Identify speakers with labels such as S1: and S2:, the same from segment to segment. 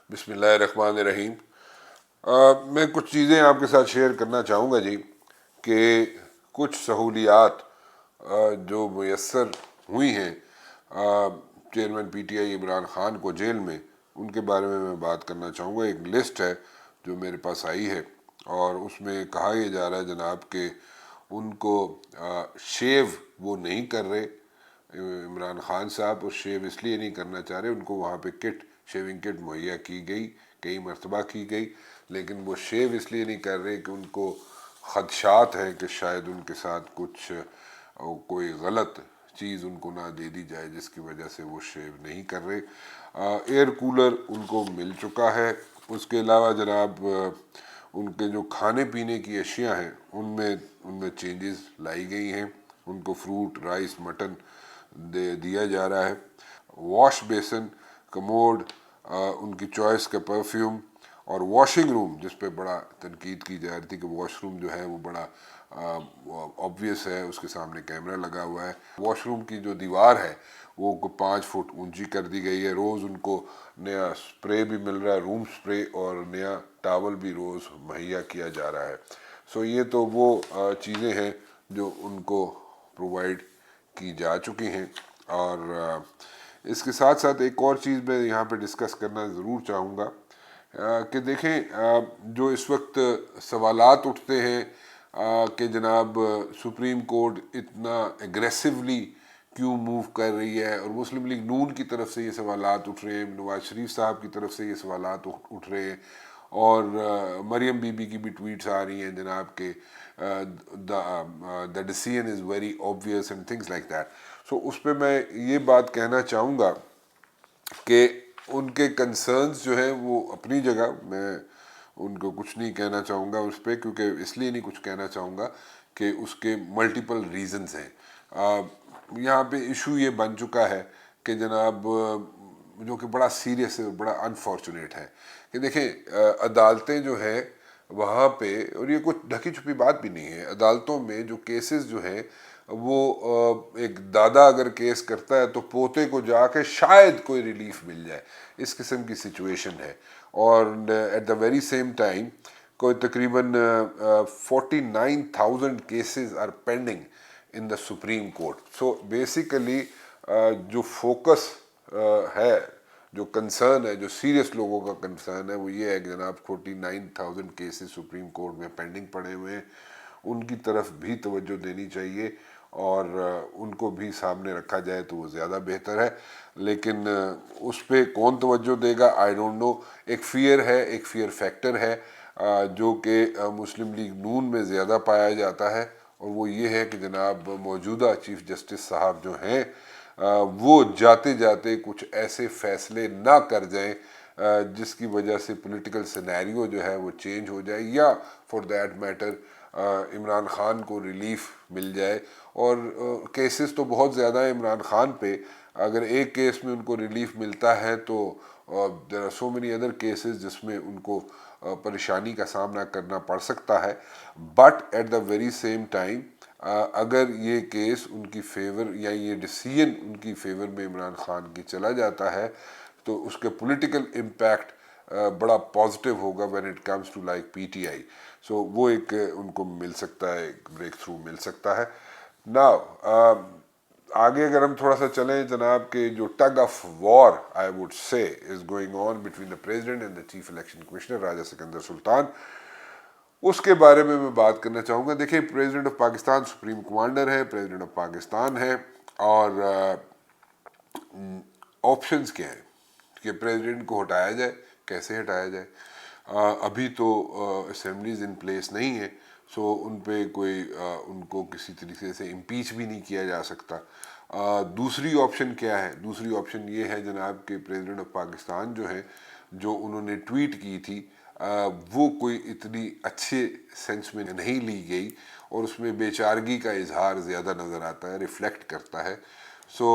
S1: بسم اللہ الرحمن الرحیم۔ میں کچھ چیزیں آپ کے ساتھ شیئر کرنا چاہوں گا جی، کہ کچھ سہولیات جو میسر ہوئی ہیں چیئرمین پی ٹی آئی عمران خان کو جیل میں، ان کے بارے میں بات کرنا چاہوں گا۔ ایک لسٹ ہے جو میرے پاس آئی ہے، اور اس میں کہا یہ جا رہا ہے جناب کہ ان کو شیو وہ نہیں کر رہے عمران خان صاحب، اور شیو اس لیے نہیں کرنا چاہ رہے، ان کو وہاں پہ شیونگ کٹ مہیا کی گئی، کئی مرتبہ کی گئی، لیکن وہ شیو اس لیے نہیں کر رہے کہ ان کو خدشات ہیں کہ شاید ان کے ساتھ کچھ کوئی غلط چیز ان کو نہ دے دی جائے، جس کی وجہ سے وہ شیو نہیں کر رہے۔ ایئر کولر ان کو مل چکا ہے۔ اس کے علاوہ جناب ان کے جو کھانے پینے کی اشیاء ہیں ان میں چینجز لائی گئی ہیں۔ ان کو فروٹ، رائس، مٹن دیا جا رہا ہے۔ واش بیسن، کموڈ، ان کی چوائس کا پرفیوم، اور واشنگ روم، جس پہ بڑا تنقید کی جا رہی تھی کہ واش روم جو ہے وہ بڑا آبویس ہے، اس کے سامنے کیمرہ لگا ہوا ہے۔ واش روم کی جو دیوار ہے وہ 5 فٹ اونچی کر دی گئی ہے۔ روز ان کو نیا سپرے بھی مل رہا ہے، روم سپرے، اور نیا ٹاول بھی روز مہیا کیا جا رہا ہے۔ سو یہ تو وہ چیزیں ہیں جو ان کو پرووائڈ کی جا چکی ہیں۔ اور اس کے ساتھ ساتھ ایک اور چیز میں یہاں پہ ڈسکس کرنا ضرور چاہوں گا کہ دیکھیں جو اس وقت سوالات اٹھتے ہیں کہ جناب سپریم کورٹ اتنا ایگریسولی کیوں موو کر رہی ہے، اور مسلم لیگ نون کی طرف سے یہ سوالات اٹھ رہے ہیں، نواز شریف صاحب کی طرف سے یہ سوالات اٹھ رہے ہیں، اور مریم بی بی کی بھی ٹویٹس آ رہی ہیں جناب کہ the decision is very obvious and things like that۔ سو اس پہ میں یہ بات کہنا چاہوں گا کہ ان کے کنسرنز جو ہیں وہ اپنی جگہ، میں ان کو کچھ نہیں کہنا چاہوں گا اس پہ، کیونکہ اس لیے نہیں کچھ کہنا چاہوں گا کہ اس کے ملٹیپل ریزنز ہیں۔ یہاں پہ ایشو یہ بن چکا ہے کہ جناب جو کہ بڑا سیریس ہے، بڑا انفارچونیٹ ہے کہ دیکھیں عدالتیں جو ہیں وہاں پہ، اور یہ کچھ ڈھکی چھپی بات بھی نہیں ہے، عدالتوں میں جو کیسز جو ہیں وہ ایک دادا اگر کیس کرتا ہے تو پوتے کو جا کے شاید کوئی ریلیف مل جائے، اس قسم کی سچویشن ہے۔ اور at the very same time کوئی تقریباً 49,000 cases are pending in the Supreme Court. So basically جو فوکس ہے، جو کنسرن ہے، جو سیریس لوگوں کا کنسرن ہے، وہ یہ ہے کہ جناب 49,000 کیسز سپریم کورٹ میں پینڈنگ پڑے ہوئے ہیں، ان کی طرف بھی توجہ دینی چاہیے، اور ان کو بھی سامنے رکھا جائے تو وہ زیادہ بہتر ہے۔ لیکن اس پہ کون توجہ دے گا، آئی ڈونٹ نو۔ ایک فیئر ہے، ایک فیئر فیکٹر ہے جو کہ مسلم لیگ نون میں زیادہ پایا جاتا ہے، اور وہ یہ ہے کہ جناب موجودہ چیف جسٹس صاحب جو ہیں وہ جاتے جاتے کچھ ایسے فیصلے نہ کر جائیں جس کی وجہ سے پولیٹیکل سینیریو جو ہے وہ چینج ہو جائے، یا for that matter Imran Khan کو ریلیف مل جائے۔ اور کیسز تو بہت زیادہ ہیں عمران خان پہ، اگر ایک کیس میں ان کو ریلیف ملتا ہے تو there are so many other cases جس میں ان کو پریشانی کا سامنا کرنا پڑ سکتا ہے۔ But at the very same time اگر یہ کیس ان کی فیور، یا یہ ڈیسیژن ان کی فیور میں عمران خان کی چلا جاتا ہے، تو اس کے پولیٹیکل امپیکٹ بڑا پازیٹیو ہوگا when it comes to like P T I. So وہ ایک ان کو مل سکتا ہے، ایک بریک تھرو مل سکتا ہے۔ ناؤ آگے اگر ہم تھوڑا سا چلیں جناب، کہ جو tug of war I would say is going on between the president and the chief election commissioner Raja Sikandar Sultan, اس کے بارے میں بات کرنا چاہوں گا۔ دیکھیں president of Pakistan supreme commander ہے، پریزیڈنٹ آف پاکستان ہے، اور آپشنز کیا ہیں کہ پریزیڈنٹ کو ہٹایا جائے، کیسے ہٹایا جائے۔ ابھی تو اسمبلیز ان پلیس نہیں ہے، سو ان پہ کوئی ان کو کسی طریقے سے امپیچ بھی نہیں کیا جا سکتا۔ دوسری آپشن کیا ہے؟ دوسری آپشن یہ ہے جناب کہ پریزیڈنٹ آف پاکستان جو ہے، جو انہوں نے ٹویٹ کی تھی وہ کوئی اتنی اچھے سینس میں نہیں لی گئی، اور اس میں بے چارگی کا اظہار زیادہ نظر آتا ہے، ریفلیکٹ کرتا ہے۔ سو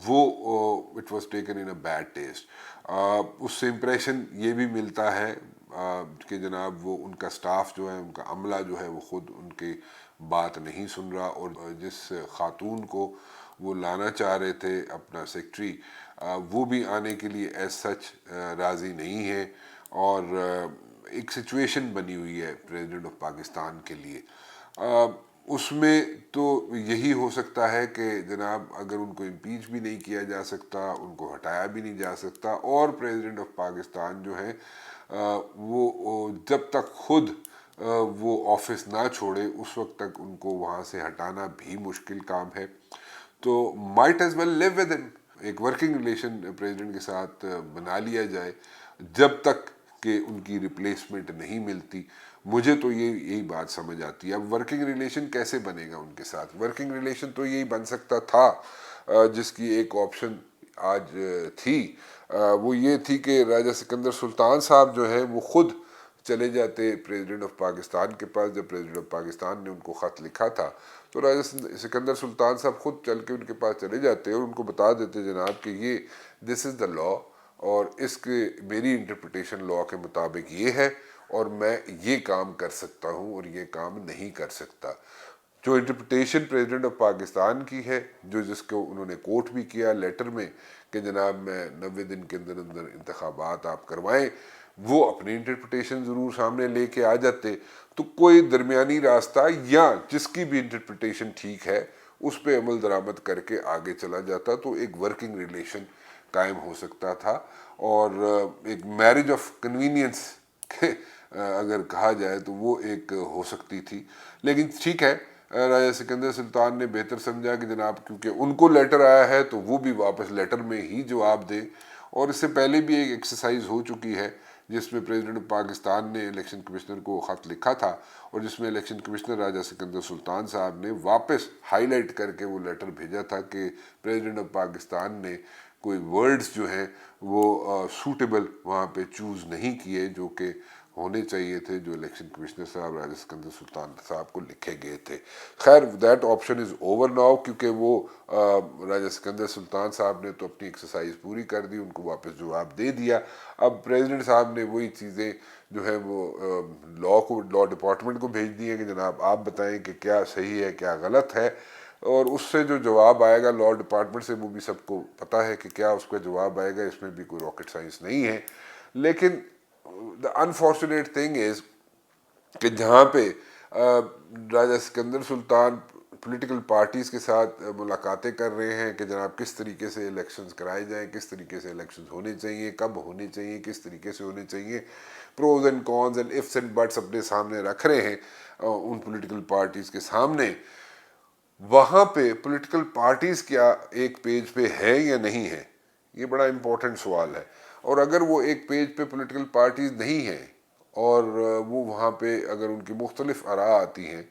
S1: وہ it was taken in a bad taste. اس سے امپریشن یہ بھی ملتا ہے کہ جناب وہ ان کا سٹاف جو ہے، ان کا عملہ جو ہے، وہ خود ان کی بات نہیں سن رہا، اور جس خاتون کو وہ لانا چاہ رہے تھے اپنا سیکٹری وہ بھی آنے کے لیے ایز سچ راضی نہیں ہیں، اور ایک سچویشن بنی ہوئی ہے پریزیڈنٹ آف پاکستان کے لیے۔ اس میں تو یہی ہو سکتا ہے کہ جناب اگر ان کو امپیچ بھی نہیں کیا جا سکتا، ان کو ہٹایا بھی نہیں جا سکتا، اور پریزیڈنٹ آف پاکستان جو ہے وہ جب تک خود وہ آفس نہ چھوڑے اس وقت تک ان کو وہاں سے ہٹانا بھی مشکل کام ہے۔ تو might as well live with ہم، ایک ورکنگ ریلیشن پریزیڈنٹ کے ساتھ بنا لیا جائے جب تک کہ ان کی ریپلیسمنٹ نہیں ملتی۔ مجھے تو یہی بات سمجھ آتی ہے۔ اب ورکنگ ریلیشن کیسے بنے گا ان کے ساتھ؟ ورکنگ ریلیشن تو یہی بن سکتا تھا، جس کی ایک آپشن آج تھی، وہ یہ تھی کہ راجہ سکندر سلطان صاحب جو ہے وہ خود چلے جاتے پریزیڈنٹ آف پاکستان کے پاس۔ جب پریزیڈنٹ آف پاکستان نے ان کو خط لکھا تھا تو راجہ سکندر سلطان صاحب خود چل کے ان کے پاس چلے جاتے اور ان کو بتا دیتے جناب کہ یہ دس از دا لا، اور اس کے میری انٹرپریٹیشن لا کے مطابق یہ ہے، اور میں یہ کام کر سکتا ہوں اور یہ کام نہیں کر سکتا۔ جو انٹرپریٹیشن پریزیڈنٹ آف پاکستان کی ہے، جس کو انہوں نے کوٹ بھی کیا لیٹر میں کہ جناب میں 90 دن کے اندر اندر انتخابات آپ کروائیں، وہ اپنی انٹرپریٹیشن ضرور سامنے لے کے آ جاتے تو کوئی درمیانی راستہ یا جس کی بھی انٹرپریٹیشن ٹھیک ہے اس پہ عمل درآمد کر کے آگے چلا جاتا، تو ایک ورکنگ ریلیشن قائم ہو سکتا تھا، اور ایک میرج آف کنوینئنس اگر کہا جائے تو وہ ایک ہو سکتی تھی۔ لیکن ٹھیک ہے، راجہ سکندر سلطان نے بہتر سمجھا کہ جناب کیونکہ ان کو لیٹر آیا ہے تو وہ بھی واپس لیٹر میں ہی جواب دیں، اور اس سے پہلے بھی ایک ایکسرسائز ہو چکی ہے جس میں پریزیڈنٹ آف پاکستان نے الیکشن کمشنر کو خط لکھا تھا، اور جس میں الیکشن کمشنر راجہ سکندر سلطان صاحب نے واپس ہائی لائٹ کر کے وہ لیٹر بھیجا تھا کہ پریزیڈنٹ آف پاکستان نے کوئی ورڈز جو ہیں وہ سوٹیبل وہاں پہ چوز نہیں کیے جو کہ ہونے چاہیے تھے، جو الیکشن کمشنر صاحب راجہ سکندر سلطان صاحب کو لکھے گئے تھے۔ خیر that option is over now, کیونکہ وہ راجہ سکندر سلطان صاحب نے تو اپنی ایکسرسائز پوری کر دی، ان کو واپس جواب دے دیا۔ اب پریزیڈنٹ صاحب نے وہی چیزیں جو ہے وہ لا ڈپارٹمنٹ کو بھیج دی ہیں کہ جناب آپ بتائیں کہ کیا صحیح ہے کیا غلط ہے، اور اس سے جو جواب آئے گا لا ڈپارٹمنٹ سے وہ بھی سب کو پتہ ہے کہ کیا اس کا جواب آئے گا، اس میں بھی کوئی راکٹ سائنس نہیں ہے۔ لیکن the unfortunate thing is کہ جہاں پہ راجہ سکندر سلطان پولیٹیکل پارٹیز کے ساتھ ملاقاتیں کر رہے ہیں کہ جناب کس طریقے سے الیکشنز کرائے جائیں، کس طریقے سے الیکشنز ہونے چاہیے، کب ہونے چاہیے، کس طریقے سے ہونے چاہیے، pros and cons and ifs and buts اپنے سامنے رکھ رہے ہیں ان پولیٹیکل پارٹیز کے سامنے، وہاں پہ پولیٹیکل پارٹیز کیا ایک پیج پہ ہے یا نہیں ہے؟ یہ بڑا امپورٹنٹ سوال ہے۔ اور اگر وہ ایک پیج پہ پولیٹیکل پارٹیز نہیں ہیں اور وہ وہاں پہ اگر ان کی مختلف آراء آتی ہیں،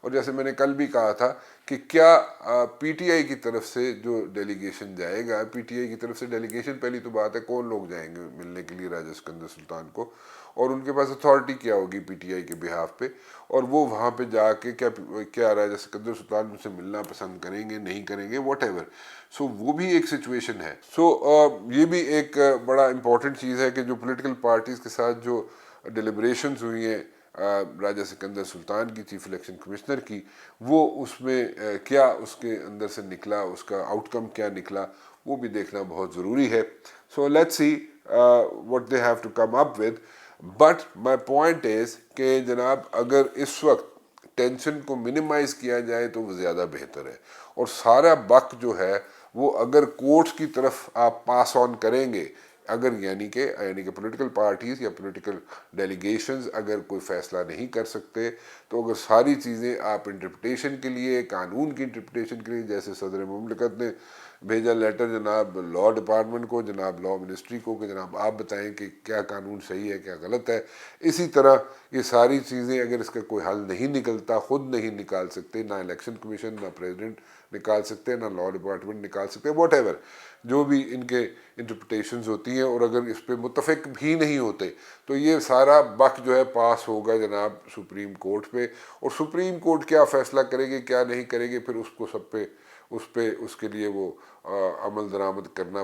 S1: اور جیسے میں نے کل بھی کہا تھا کہ کیا پی ٹی آئی کی طرف سے جو ڈیلیگیشن جائے گا، پی ٹی آئی کی طرف سے ڈیلیگیشن، پہلی تو بات ہے کون لوگ جائیں گے ملنے کے لیے راجہ سکندر سلطان کو، اور ان کے پاس اتھارٹی کیا ہوگی پی ٹی آئی کے بہاف پہ، اور وہ وہاں پہ جا کے کیا راجہ سکندر سلطان ان سے ملنا پسند کریں گے نہیں کریں گے، واٹ ایور۔ سو وہ بھی ایک سچویشن ہے۔ سو یہ بھی ایک بڑا امپورٹنٹ چیز ہے کہ جو پولیٹیکل پارٹیز کے ساتھ جو ڈیلیبریشنز ہوئی ہیں راجہ سکندر سلطان کی، چیف الیکشن کمشنر کی، وہ اس میں کیا اس کے اندر سے نکلا، اس کا آؤٹ کم کیا نکلا، وہ بھی دیکھنا بہت ضروری ہے۔ So let's see what they have to come up with, but my point is کہ جناب اگر اس وقت ٹینشن کو منیمائز کیا جائے تو وہ زیادہ بہتر ہے، اور سارا بک جو ہے وہ اگر کورٹس کی طرف آپ پاس آن کریں گے، اگر یعنی کہ پولیٹیکل پارٹیز یا پولیٹیکل ڈیلیگیشنز اگر کوئی فیصلہ نہیں کر سکتے، تو اگر ساری چیزیں آپ انٹرپریٹیشن کے لیے، قانون کی انٹرپریٹیشن کے لیے، جیسے صدر مملکت نے بھیجا لیٹر جناب لا ڈپارٹمنٹ کو، جناب لا منسٹری کو کہ جناب آپ بتائیں کہ کیا قانون صحیح ہے کیا غلط ہے، اسی طرح یہ ساری چیزیں اگر اس کا کوئی حل نہیں نکلتا، خود نہیں نکال سکتے، نہ الیکشن کمیشن، نہ پریزیڈنٹ نکال سکتے، نہ لا ڈپارٹمنٹ نکال سکتے، واٹ ایور جو بھی ان کے انٹرپریٹیشنز ہوتی ہیں، اور اگر اس پہ متفق بھی نہیں ہوتے تو یہ سارا بک جو ہے پاس ہوگا جناب سپریم کورٹ پہ، اور سپریم کورٹ کیا فیصلہ کرے گی کیا نہیں کرے گی، پھر اس کو سب پہ اس کے لیے وہ عمل درآمد کرنا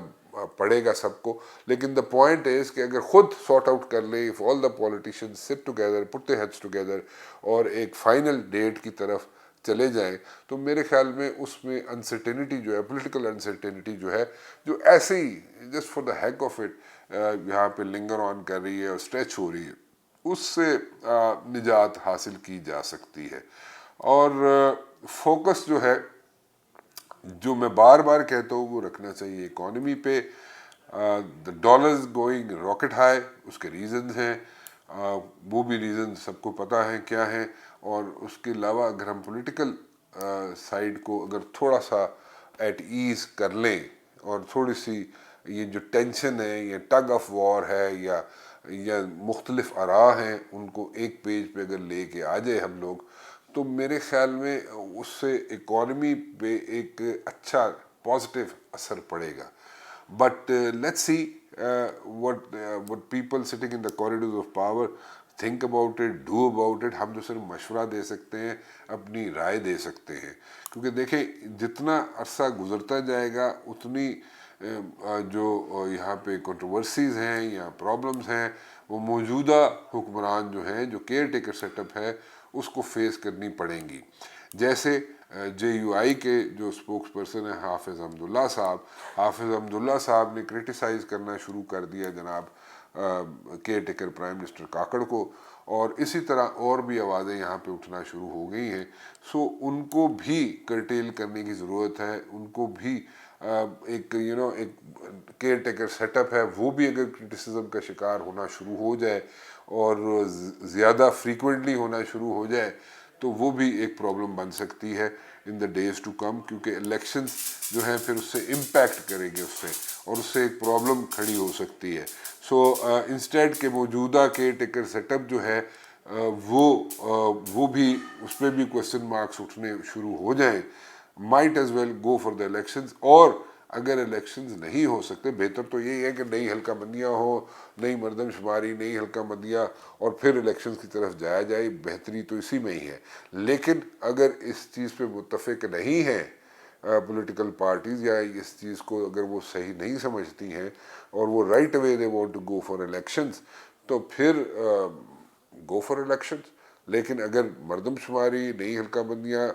S1: پڑے گا سب کو۔ لیکن دا پوائنٹ از کہ اگر خود سارٹ آؤٹ کر لیں، if all the politicians sit together, put their heads together، اور ایک فائنل ڈیٹ کی طرف چلے جائیں تو میرے خیال میں اس میں انسرٹینٹی جو ہے، پولیٹیکل انسرٹینٹی جو ہے، جو ایسے he just for the heck of it یہاں پہ لنگر آن کر رہی ہے اور اسٹریچ ہو رہی ہے، اس سے نجات حاصل کی جا سکتی ہے۔ اور فوکس جو ہے، جو میں بار بار کہتا ہوں، وہ رکھنا چاہیے اکانومی پہ۔ دا ڈالرز گوئنگ راکٹ ہائی، اس کے ریزنز ہیں، وہ بھی ریزن سب کو پتہ ہیں کیا ہیں۔ اور اس کے علاوہ اگر ہم پولیٹیکل سائڈ کو اگر تھوڑا سا ایٹ ایز کر لیں، اور تھوڑی سی یہ جو ٹینشن ہے، یہ ٹگ آف وار ہے، یا مختلف آراء ہیں، ان کو ایک پیج پہ اگر لے کے آ جائے ہم لوگ، تو میرے خیال میں اس سے اکانومی پہ ایک اچھا پازیٹیو اثر پڑے گا۔ But let's see what people sitting in the corridors of power think about it, do about it۔ ہم تو صرف مشورہ دے سکتے ہیں، اپنی رائے دے سکتے ہیں، کیونکہ دیکھیں جتنا عرصہ گزرتا جائے گا اتنی جو یہاں پہ کنٹروورسیز ہیں یا پرابلمز ہیں، وہ موجودہ حکمران جو ہیں، جو کیئر ٹیکر سیٹ اپ ہے، اس کو فیس کرنی پڑیں گی۔ جیسے جے یو آئی کے جو اسپوکس پرسن ہیں حافظ حمداللہ صاحب، حافظ حمداللہ صاحب نے کرٹیسائز کرنا شروع کر دیا جناب care taker prime minister Kakar کو، اور اسی طرح اور بھی آوازیں یہاں پہ اٹھنا شروع ہو گئی ہیں۔ سو ان کو بھی کرٹیل کرنے کی ضرورت ہے، ان کو بھی ایک ایک کیئر ٹیکر سیٹ اپ ہے، وہ بھی اگر کرٹیسزم کا شکار ہونا شروع ہو جائے اور زیادہ فریکوینٹلی ہونا شروع ہو جائے، تو وہ بھی ایک پرابلم بن سکتی ہے ان دا ڈیز ٹو کم، کیونکہ الیکشنز جو ہیں پھر اس سے امپیکٹ کریں گے، اس سے، اور اس سے ایک پرابلم کھڑی ہو سکتی ہے۔ سو انسٹیڈ کے موجودہ کیئر ٹیکر سیٹ اپ جو ہے وہ بھی، اس پہ بھی کوسچن مارکس اٹھنے شروع ہو جائیں، might as well go for the elections. اور اگر الیکشنز نہیں ہو سکتے، بہتر تو یہی ہے کہ نئی حلقہ بندیاں ہوں، نئی مردم شماری، نئی حلقہ بندیاں، اور پھر الیکشنز کی طرف جایا جائے، بہتری تو اسی میں ہی ہے۔ لیکن اگر اس چیز پہ متفق نہیں ہیں پولیٹیکل پارٹیز، یا اس چیز کو اگر وہ صحیح نہیں سمجھتی ہیں، اور وہ right away they want to go for elections, تو پھر گو فار الیکشنز۔ لیکن اگر مردم شماری، نئی حلقہ بندیاں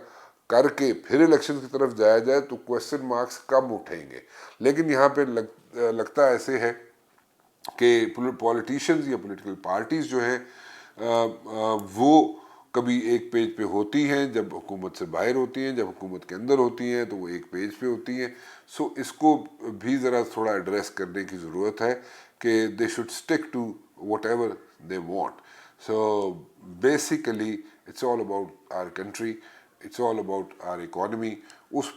S1: کر کے پھر الیکشن کی طرف جایا جائے تو کوسچن مارکس کم اٹھیں گے۔ لیکن یہاں پہ لگتا ایسے ہے کہ پولیٹیشنز یا پولیٹیکل پارٹیز جو ہیں وہ کبھی ایک پیج پہ ہوتی ہیں جب حکومت سے باہر ہوتی ہیں، جب حکومت کے اندر ہوتی ہیں تو وہ ایک پیج پہ ہوتی ہیں۔ سو اس کو بھی ذرا تھوڑا ایڈریس کرنے کی ضرورت ہے کہ they should stick to whatever they want. So basically it's all about our country, it's all about our economy. اس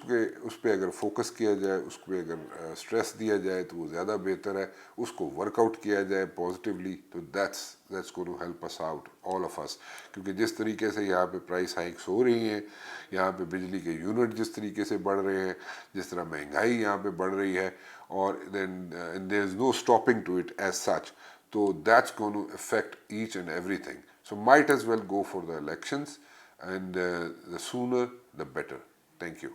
S1: پہ اگر فوکس کیا جائے، اس پہ اگر اسٹریس دیا جائے تو وہ زیادہ بہتر ہے، اس کو ورک آؤٹ کیا جائے پازیٹیولی، تو that's going to help us out all of us. کیونکہ جس طریقے سے یہاں پہ پرائس ہائکس ہو رہی ہیں، یہاں پہ بجلی کے یونٹ جس طریقے سے بڑھ رہے ہیں، جس طرح مہنگائی یہاں پہ بڑھ رہی ہے، اور then there is no stopping to it as such, تو that's going to affect each and everything. So might as well go for the elections, and the sooner the better. Thank you.